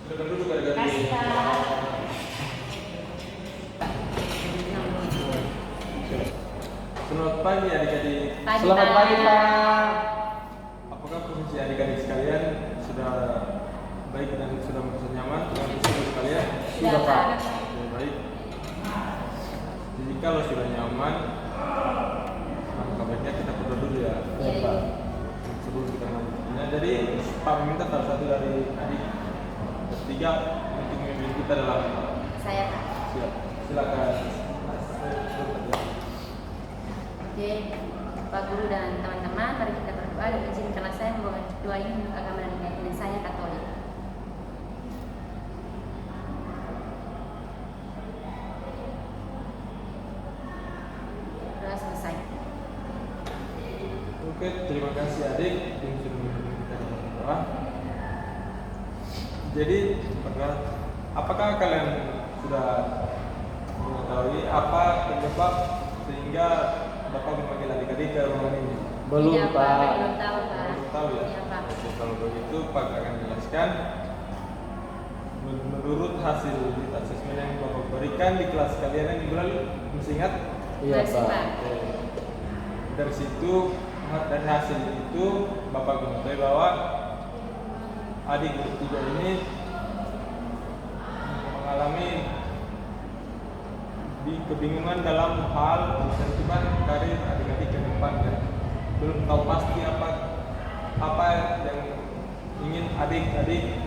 Silakan duduk adik-adik. Selamat pagi adik-adik. Selamat pagi Pak. Apakah posisi adik-adik sekalian sudah baik dan sudah merasa nyaman dengan posisi kalian? Sudah Pak. Sudah baik. Jadi kalau sudah nyaman, maka baiknya kita berdoa dulu ya. Iya Pak. Sebelum kita lanjutnya. Jadi Pak meminta salah satu dari adik ketiga untuk memimpin kita dalam. Saya Pak. Siap. Silakan. Oke, Pak Guru dan teman-teman, mari kita berdoa dan izinkanlah saya membawa doa ini untuk agama dan keyakinan saya Katolik. Doa selesai. Oke, terima kasih adik yang sudah memimpin kita dalam doa. Jadi, apakah kalian sudah mengetahui apa penyebab sehingga Bapak memanggil adik-adik ke ruangan ini? Belum Iya, Pak. Belum tahu Pak. Belum tahu ya? Iya Pak. Oke, kalau begitu Pak akan menjelaskan. Menurut hasil asesmen yang Bapak berikan di kelas kalian yang minggu lalu, masih ingat? Iya Masih, Pak. Pak. Oke. Dari situ, dari hasil itu Bapak mengetahui bahwa adik ketiga ini mengalami kebingungan dalam hal sentimen karir adik-adik ke depan dan belum tahu pasti apa yang ingin adik-adik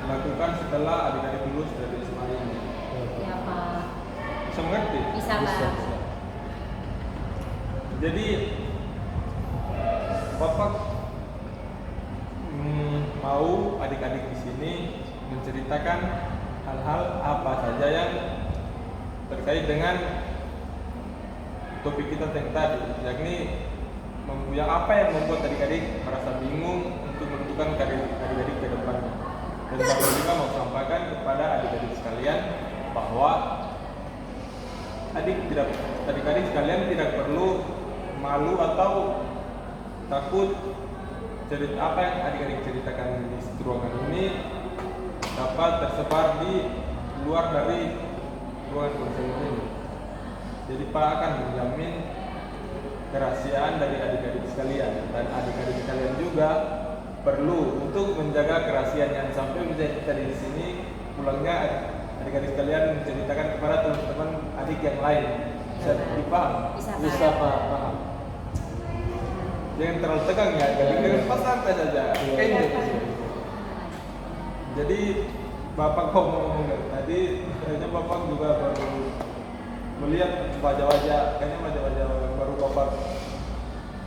lakukan setelah adik-adik lulus dari SMA ini. Iya Pak. Bisa mengerti? Bisa Pak. Jadi Bapak mau adik-adik di sini menceritakan hal-hal apa saja yang terkait dengan topik kita yang tadi, yakni yang apa yang membuat adik-adik merasa bingung untuk menentukan karir adik-adik ke depannya. Dan Bapak juga mau sampaikan kepada adik-adik sekalian bahwa adik-adik sekalian tidak perlu malu atau takut cerita apa yang adik-adik ceritakan di ruangan ini dapat tersebar di luar dari ruangan konseling ini. Jadi Pak akan menjamin kerahasiaan dari adik-adik sekalian dan adik-adik sekalian juga perlu untuk menjaga kerahasiaan sampai misalnya kita di sini pulangnya adik-adik sekalian menceritakan kepada teman-teman adik yang lain. Bisa dipaham? Bisa Pak. Paham. Jangan terlalu tegang ya, dengan pas santai saja. Jadi Bapak ngomong tadi, kayaknya Bapak juga baru melihat wajah-wajah, kayaknya wajah-wajah baru Bapak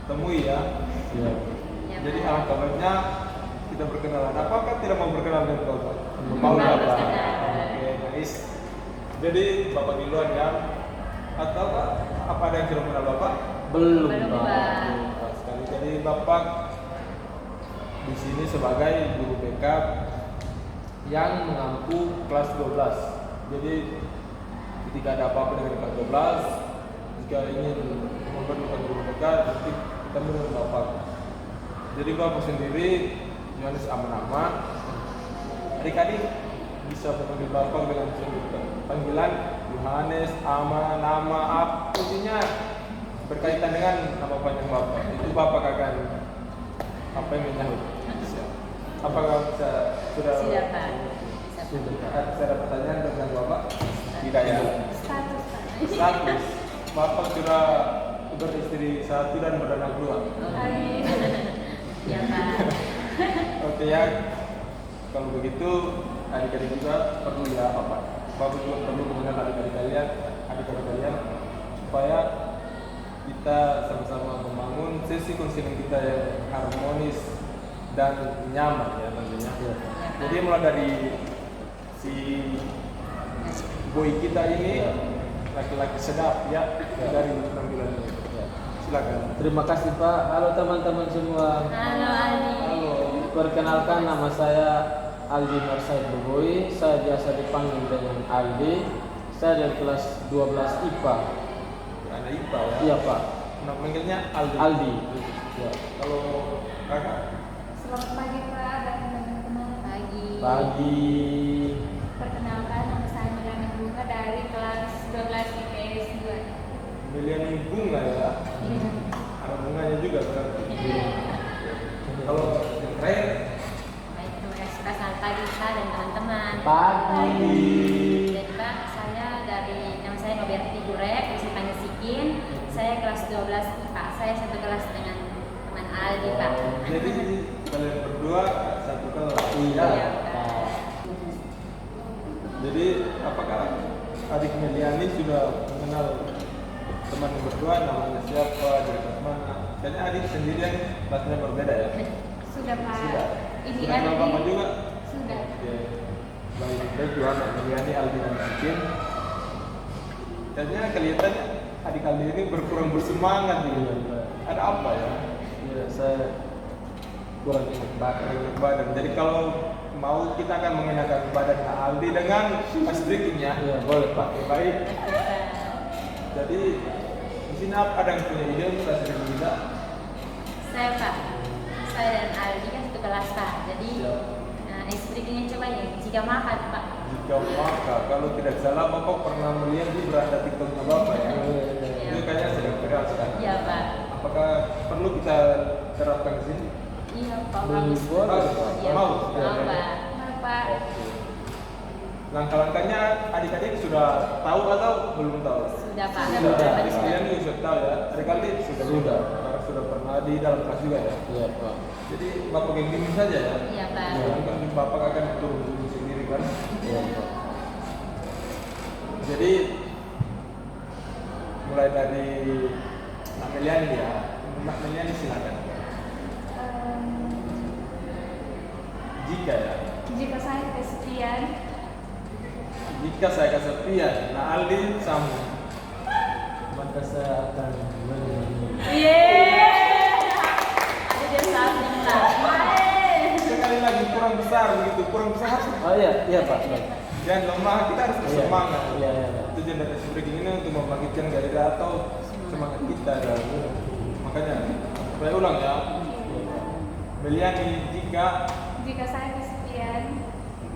temui ya. Iya. Iya, Jadi Pak. alangkah baiknya kita berkenalan. Apakah tidak mau berkenalan dengan Bapak? Mau ya, Bapak. Oke, nice. Jadi Bapak duluan ya. Atau apa ada yang sudah mengenal Bapak? Belum Belum, Pak. Pak. Pas sekali. Jadi Bapak di sini sebagai guru BK yang mengampu kelas 12. Jadi ketika ada apa-apa dengan kelas 12, jika ingin memperlukan guru BK, nanti kita menurut Bapak. Jadi Bapak sendiri Yohanes Aman-Aman. Adik-adik bisa memanggil Bapak dengan sebutan panggilan Yohanes Aman, nama apa intinya berkaitan dengan nama panjang Bapak. Itu Bapak akan apa yang menyahut. Apakah sudah Silakan. ada pertanyaan tentang Bapak? Tidak ya. Status Pak. Status Bapak sudah beristri satu dan beranak dua. Iya Pak. Oke ya. Kalau begitu adik-adik juga perlu ya Bapak. Bapak juga perlu mengenal adik-adik kalian supaya kita sama-sama membangun sesi konseling kita yang harmonis dan nyaman ya tentunya. Jadi mulai dari si boy kita ini laki-laki sedap ya dari panggilan ini. Silakan. Terima kasih Pak. Halo teman-teman semua. Halo Ali. Halo. Perkenalkan nama saya Aldi Marsaid Boboy. Saya biasa dipanggil dengan Aldi. Saya dari kelas 12 IPA. Anak IPA ya. Iya Pak. Nama panggilnya Aldi. Aldi. Ya. Kalau kakak? Selamat pagi Pak dan teman-teman. Pagi. Perkenalkan, nama saya Melani Bunga dari kelas 12 IPS 2. Miliani bunga ya. Ada bunganya juga berarti. Kalau yang terakhir, Baik, terima kasih Pak. Selamat pagi Pak dan teman-teman. Pagi. Jadi Pak, nama saya Noberti Jurek, bisa dipanggil Sikin. Saya kelas 12 IPA. Saya satu kelas dengan teman Aldi Pak. jadi kalian berdua satu kelas. Iya. Pak. Jadi apakah adik Meliani sudah mengenal teman yang berdua, namanya siapa, dari kelas mana? Kayaknya adik sendiri yang kelasnya berbeda ya? Sudah Pak. Sudah. Ini Sudah kenal Bapak juga? Sudah. Oke. Baik dua anak Meliani, Aldi dan Sikin. Kayaknya kelihatannya adik Aldi ini berkurang bersemangat nih. Iya. Ada apa ya? Ya, saya kurang enak badan. Enak badan. Jadi kalau mau kita akan mengenakan badan Aldi dengan striking ya. Iya, boleh Pak. Oke, baik. Jadi di sini ada yang punya ide untuk string kita? Saya Pak. Saya dan Aldi kan satu kelas Pak. Jadi Siap. ekspresinya coba ya jika makan Pak. Jika maka kalau tidak salah Bapak pernah melihat di beranda TikToknya Bapak ya. Iya. Itu kayaknya sedang viral sekarang. Iya Pak. Apakah perlu kita terapkan di sini? Iya Pak. Boleh, Bagus. boleh. Iya, Mau? Mau Pak. Mau Pak. Oke. Langkah-langkahnya adik-adik sudah tahu atau belum tahu? Sudah Pak. Sudah. Bapak Adik kalian juga sudah tahu ya. Adik-adik sudah. Sudah. Karena sudah pernah di dalam kelas juga ya. Iya Pak. Jadi Bapak gini saja ya. Iya Pak. Mungkin Bapak akan turun sendiri kan. Iya Pak. Jadi mulai dari Nak Meliani ya. Nak Meliani silakan. Jika ya. Jika saya kesepian, Jika saya kesepian, Nak Aldi sama. Maka saya akan menyanyi. Ada dia samping Pak. Sekali lagi kurang besar begitu, kurang besar. Oh iya, iya Pak. Baik. Jangan lemah, kita harus bersemangat. Iya, iya, iya. Tujuan dari speaking ini untuk membangkitkan gairah atau semangat kita. Dan makanya, saya ulang ya. Meliani jika jika saya kesepian,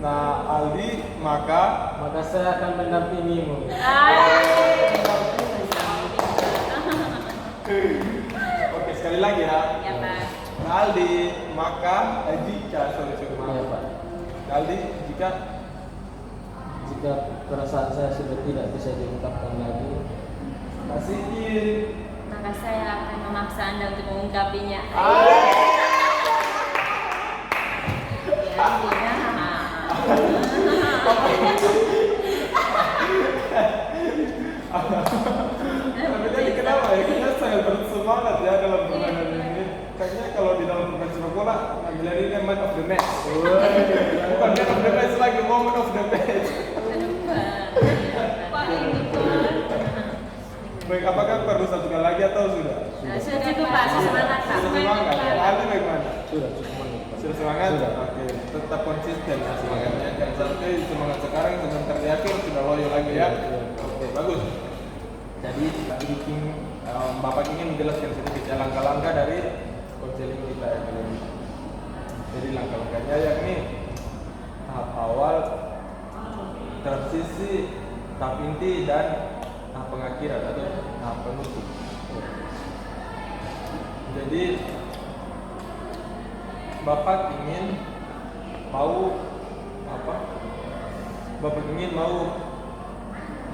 Nah Aldi maka Maka saya akan mendampingimu. oke sekali lagi ya. Ya Pak. Nah Aldi maka jika sorry Iya maaf. Pak. Nah, Aldi jika Jika perasaan saya sudah tidak bisa diungkapkan lagi, kasihin. Maka saya akan memaksa Anda untuk mengungkapinya. Ya, iya. Tapi tadi kenapa ya? Kita sangat bersemangat ya dalam permainan ini. Kayaknya kalau di dalam permainan sepak bola, Meliani ini man of the match. Bukan man of the match lagi, moment of the match. Pak ini Pak. Baik, apakah perlu satu kali lagi atau sudah? Sudah cukup Pak, semangat Pak. Sudah semangat. Aldi bagaimana? sudah cukup banyak Pak. Sudah semangat? Sudah. Oke, tetap konsisten ya semangatnya. Jangan sampai semangat sekarang sebentar di akhir sudah loyo lagi ya. Iya. Oke, bagus. Jadi tadi Bapak ingin menjelaskan sedikit ya langkah-langkah dari konseling kita ya kali ini. Jadi langkah-langkahnya yakni tahap awal, transisi, tahap inti dan tahap pengakhiran atau tahap penutup. Jadi Bapak ingin mau apa? Bapak ingin mau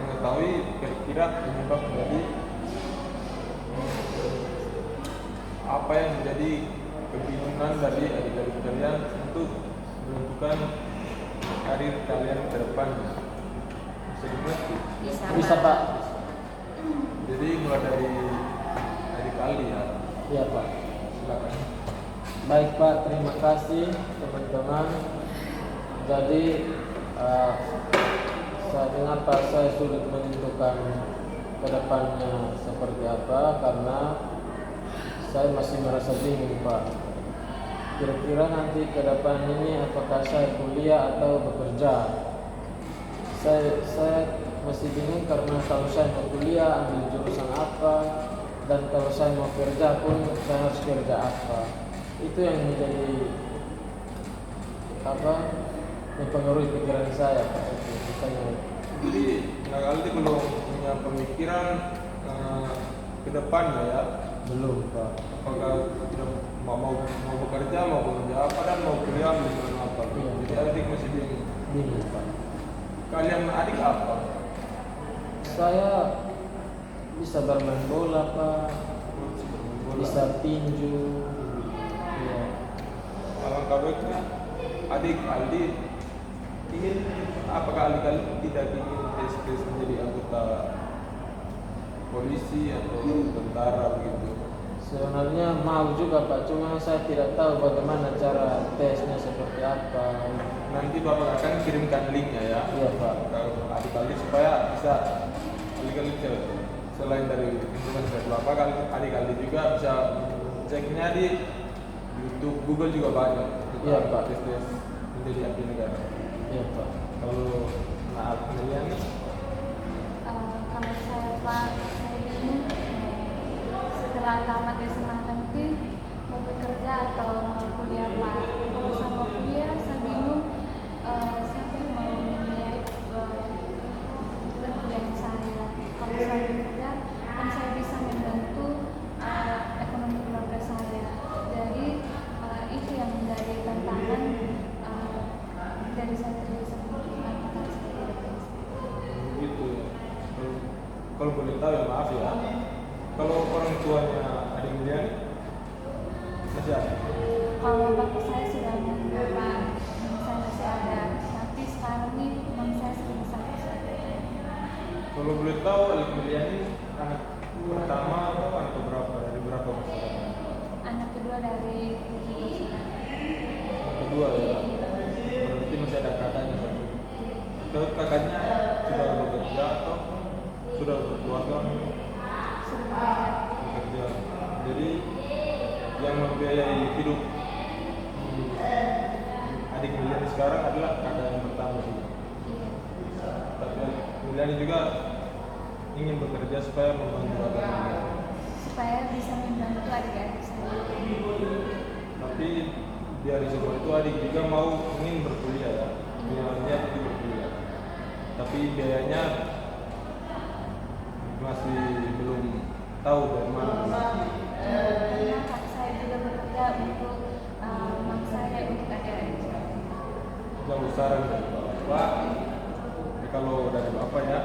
mengetahui kira-kira penyebab dari apa yang menjadi kebingungan dari adik-adik kalian untuk menentukan karir kalian ke depan. Bisa dimengerti? Bisa Pak. Jadi mulai dari adik Aldi ya. Iya Pak. Silakan. Baik Pak, terima kasih teman-teman. Jadi saya dengar Pak, saya sulit menentukan ke depannya seperti apa karena saya masih merasa bingung Pak. Kira-kira nanti ke depan ini apakah saya kuliah atau bekerja? Saya masih bingung karena kalau saya mau kuliah ambil jurusan apa, dan kalau saya mau kerja pun saya harus kerja apa. Itu yang menjadi apa, mempengaruhi pikiran saya Pak. Itu bukannya Jadi nggak kali belum punya pemikiran ke depannya ya. belum Pak. Apakah tidak mau bekerja, mau bekerja apa, dan mau kuliah misalnya apa. Iya. Jadi adik masih bingung. Bingung Pak. Kalian adik apa? Saya bisa bermain bola Pak, Bola. bisa tinju. Ya. Alangkah baiknya adik Aldi ingin, apakah adik tidak ingin tes menjadi anggota polisi atau tentara begitu? Sebenarnya mau juga Pak, cuma saya tidak tahu bagaimana cara tesnya seperti apa. Nanti Bapak akan kirimkan linknya ya. Iya Pak. Ke adik-adik supaya bisa adik-adik selain dari informasi dari Bapak, kan adik-adik juga bisa ceknya di YouTube, Google juga banyak. Iya, Pak. Tes menjadi abdi negara. Iya Pak. Kalau Naal kalian Kalau saya Pak, saya bingung setelah tamat SMA nanti mau bekerja atau mau kuliah Pak. Kalau saya mau kuliah, saya bingung siapa yang mau membiayai kuliah saya. Kalau saya bekerja, kan saya bisa membantu ekonomi keluarga saya. Jadi itu yang menjadi tantangan dari saya terbiasa mengatakan seperti itu. gitu. Kalau boleh tahu ya, maaf ya. Kalau orang tuanya adik kalian masih ada? Kalau bapak saya sudah meninggal Pak, saya masih ada. Tapi sekarang ini mama saya sering sakit. Kalau boleh tahu adik kalian ini anak pertama atau anak keberapa, dari berapa bersaudara? Anak kedua dari ibu saya. Anak kedua ya. Berarti masih ada kakaknya satu. Terus kakaknya sudah bekerja atau sudah berkeluarga? Sudah Bekerja. Jadi yang membiayai hidup adik kalian sekarang adalah kakak yang pertama juga. Tapi adik kalian juga ingin bekerja supaya membantu adik kalian. supaya bisa membantu adik-adik saya. Tapi dari semua itu adik juga ingin berkuliah ya. Dia ingin berkuliah. Tapi biayanya masih belum tahu dari mana. Karena saya juga bekerja untuk mama saya, untuk adik-adik saya. Jauh saran dari Bapak. Kalau dari Bapak ya,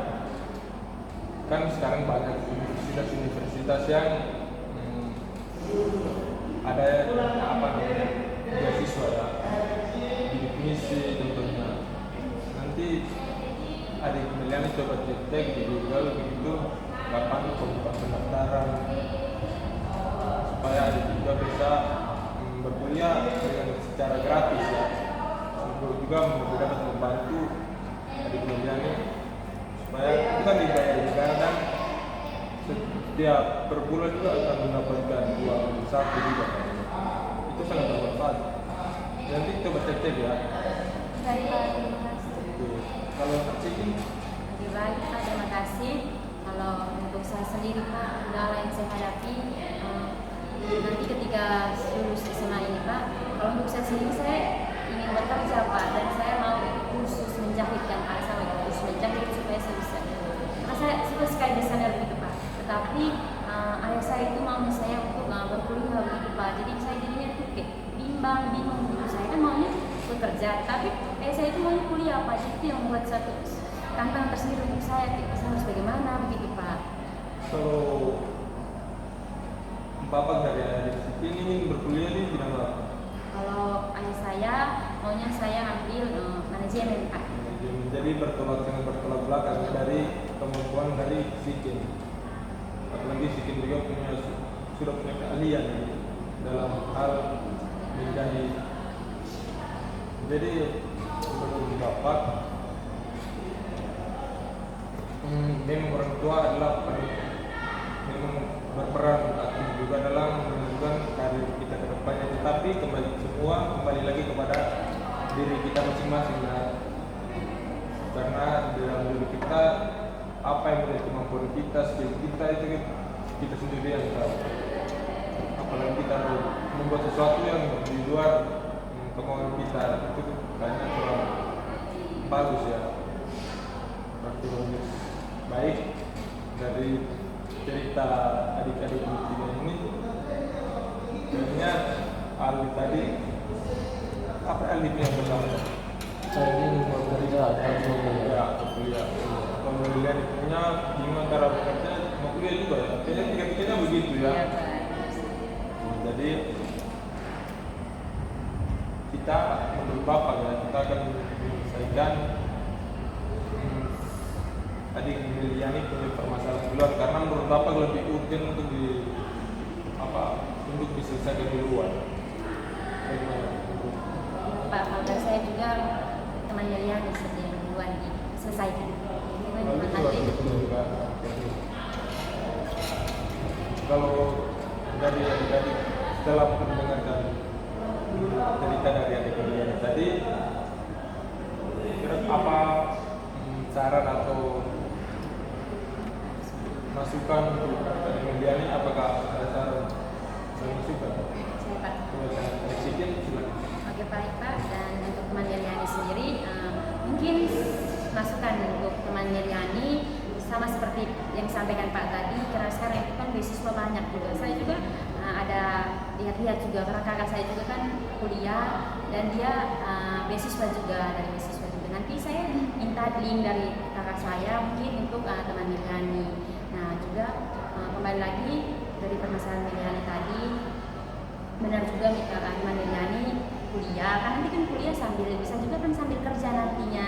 kan sekarang banyak universitas-universitas yang ada apa namanya beasiswa ya, bidik misi tentunya. Nanti adik kalian coba cek di Google begitu kapan pembukaan pendaftaran supaya adik juga bisa berkuliah dengan secara gratis ya. Untuk juga dapat membantu adik kalian ini supaya itu kan dibayar negara dan setiap per bulan juga akan mendapatkan uang saku juga. Itu sangat bermanfaat. Nanti coba cek ya. Baik Pak, terima kasih. Itu. Kalau cek Lebih baik Pak, terima kasih. Kalau untuk saya sendiri Pak, kendala yang saya hadapi nanti ketika lulus SMA ini Pak, kalau untuk saya sendiri saya ingin bekerja Pak, dan saya mau kursus menjahit kan Pak, saya mau kursus menjahit supaya saya bisa. Karena saya suka sekali desainer begitu Pak. Tetapi ayah saya itu mau saya untuk berkuliah begitu Pak. Jadi saya jadinya tuh kayak bingung gitu. Saya kan maunya bekerja, tapi ayah saya itu maunya kuliah Pak. Jadi itu yang membuat satu tantangan tersendiri untuk saya. Saya harus bagaimana begitu Pak. kalau Bapak dari adik ini ingin berkuliah di bidang apa? Kalau ayah saya maunya saya ambil manajemen Pak. Jadi sangat bertolak belakang dari kemampuan dari Sikin. Apalagi Sikin juga sudah punya keahlian gitu, dalam hal menjadi. Jadi menurut Bapak, memang orang tua adalah memang berperan aktif juga dalam menentukan karir kita ke depannya. Tetapi kembali lagi kepada diri kita masing-masing ya. Karena dalam diri kita apa yang menjadi kemampuan kita, skill kita itu kita sendiri yang tahu. Apalagi kita membuat sesuatu yang di luar kemauan kita, itu kayaknya kurang bagus ya. Berarti lebih baik dari cerita adik-adik kita ini. Kayaknya Alif tadi apa Alif yang pertama? Saya ingin bekerja atau Ya, atau kuliah. Kalau dilihat itunya gimana cara bekerja, mau kuliah juga ya. Kayaknya tiga-tiganya begitu ya. Iya, Pak. Jadi kita menurut Bapak ya, kita akan menyelesaikan adik Liliani punya permasalahan duluan, karena menurut Bapak lebih urgen untuk untuk diselesaikan duluan. Bagaimana? Pak, kalau dari saya juga temannya Liani seperti yang duluan diselesaikan. Lalu itu harus betul juga. Kalau dari adik-adik setelah mendengarkan cerita dari adik Liliani tadi, kira apa saran atau masukan untuk adik Liliani? Apakah ada saran masukan? Saya Pak. Kalau saya eksikin silakan. Oke, baik Pak. Dan untuk teman Liani sendiri, mungkin masukan untuk teman Liani sama seperti yang disampaikan Pak tadi, karena sekarang itu kan beasiswa banyak juga. Saya juga ada lihat-lihat juga, karena kakak saya juga kan kuliah dan dia beasiswa juga, dari beasiswa juga. Nanti saya minta link dari kakak saya mungkin untuk teman Liani. Nah juga kembali lagi dari permasalahan Liani tadi, benar juga teman Liani kuliah, kan nanti kan kuliah sambil bisa juga kan sambil kerja nantinya.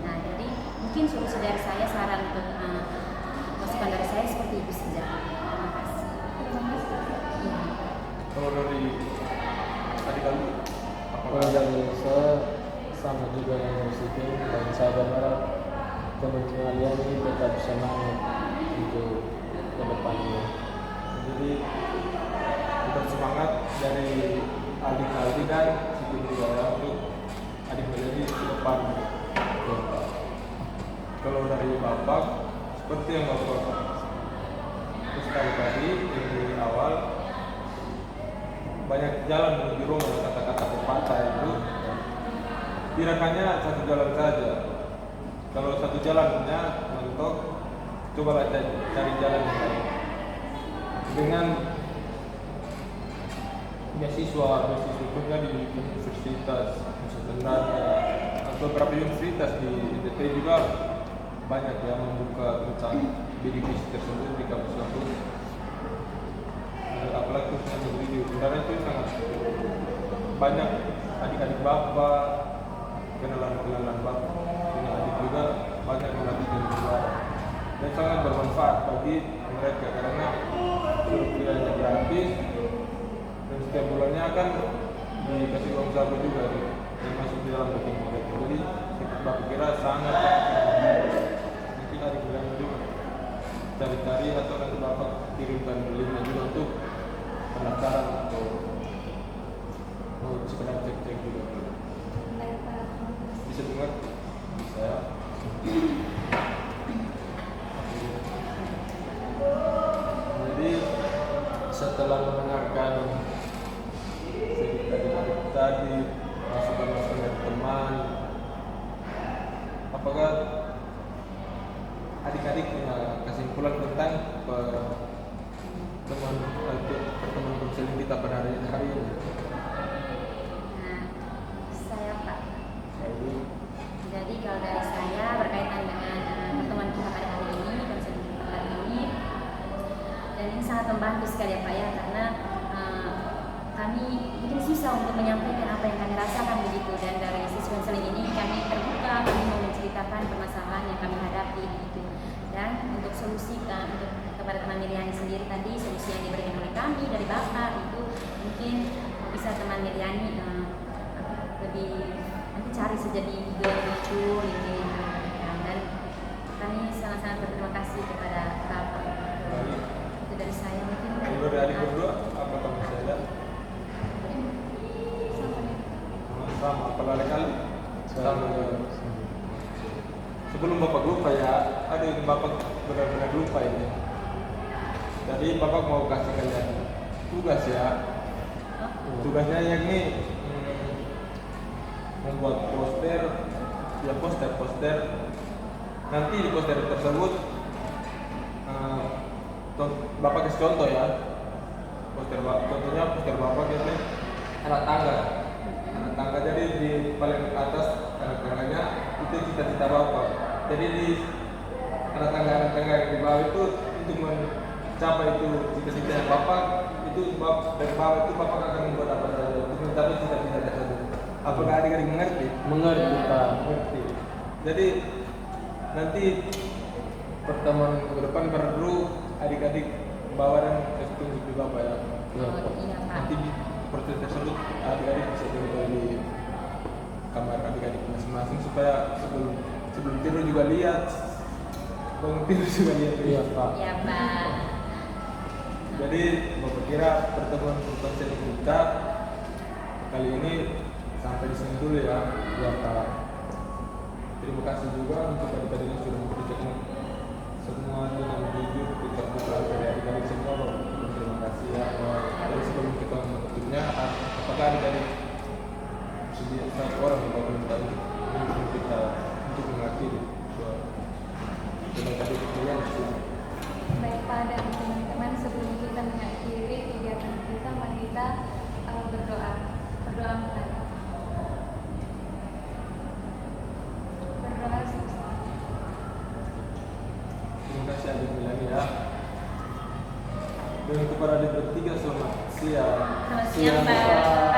Nah jadi mungkin solusi dari saya, saran untuk masukan dari saya seperti itu saja. Terima kasih. Ya. Kalau dari adik kamu, Kalau dari saya sama juga yang positif, dan saya berharap teman-teman Liani tetap semangat untuk ke depannya. jadi tetap semangat dari adik-adik dan situ juga ya, untuk adik menjadi ke depan. Ya, Pak. Kalau dari Bapak, seperti yang Bapak terus tadi di awal, banyak jalan menuju Roma, kata-kata pepatah itu tidak hanya satu jalan saja. Kalau satu jalannya mentok, cobalah cari jalan yang lain. Dengan beasiswa punya di universitas Nusa Tenggara atau beberapa universitas di NTT juga banyak yang membuka tentang bidik misi tersebut di kampus-kampus. Apalagi khususnya negeri di Utara itu sangat banyak adik-adik Bapak, kenalan Bapak, punya adik juga banyak melatih di luar, dan sangat bermanfaat bagi mereka karena kuliahnya gratis dan setiap bulannya akan dikasih uang saku juga yang masuk di dalam rekening mereka. Jadi Bapak kira sangat mungkin adik beliau juga cari-cari atau nanti Bapak kirimkan linknya juga untuk pendaftaran atau mau sekedar cek-cek juga. Baik, Pak. Bisa dengar? Bisa. Jadi setelah mendengarkan cerita tadi, masukan-masukan dari teman, apakah adik-adik punya kesimpulan tentang pertemuan konseling kita pada hari ini? Nah, saya Pak. Jadi Jadi kalau dari saya berkaitan dengan pertemuan kita pada hari ini, konseling kita hari ini, dan ini sangat membantu sekali ya Pak ya, karena kami mungkin susah untuk menyampaikan apa yang kami rasakan begitu, dan dari sisi konseling ini kami terbuka, kami mau menceritakan permasalahan yang kami hadapi begitu, dan untuk solusi untuk kepada teman Liliani sendiri tadi, solusi yang diberikan oleh kami dari Bapak itu mungkin bisa teman Liliani lebih nanti cari saja di Google itu ini, dan kami sangat-sangat berterima kasih kepada Bapak. Itu dari saya mungkin. kalau dari adik berdua, apa kamu bisa lihat? Sama, kalau ada kali sama juga. Sebelum Bapak lupa ya, ada yang Bapak benar-benar lupa ini. Jadi Bapak mau kasih kalian tugas ya. Tugasnya yakni membuat poster, ya poster. Nanti di poster tersebut Bapak kasih contoh ya. Contohnya poster Bapak ini anak tangga. Jadi di paling atas anak tangganya itu cita-cita Bapak. Jadi di anak tangga yang di bawah itu untuk mencapai itu cita-cita yang Bapak itu dari bawah itu Bapak akan membuat apa saja untuk mencapai cita-cita tersebut. Apakah adik-adik mengerti? Mengerti Pak. Mengerti. Jadi nanti pertemuan ke depan perlu adik-adik bawa dan kasih tunjuk di Bapak ya. Iya Pak. Iya Pak. Nanti seperti tersebut adik-adik bisa tinggal di kamar adik-adik masing-masing supaya sebelum tidur juga lihat, bangun tidur juga lihat. Iya Pak. Iya Pak. Jadi Bapak kira pertemuan konsen kita kali ini sampai di sini dulu ya. Iya Pak. Terima kasih juga untuk adik-adik yang sudah mengerjakan semua dengan jujur, terbuka dari adik-adik semua. Bapak terima kasih ya. Dan sebelum kita menutupnya, apakah adik-adik sedia satu orang yang Bapak minta untuk kita untuk mengakhiri dengan tadi kalian di sini. Baik Pak dan teman-teman, sebelum kita mengakhiri kegiatan kita, mari kita berdoa bersama. Berdoa sama-sama. Terima kasih adik Milani ya. Dan kepada adik bertiga selamat siang. Selamat siang Pak.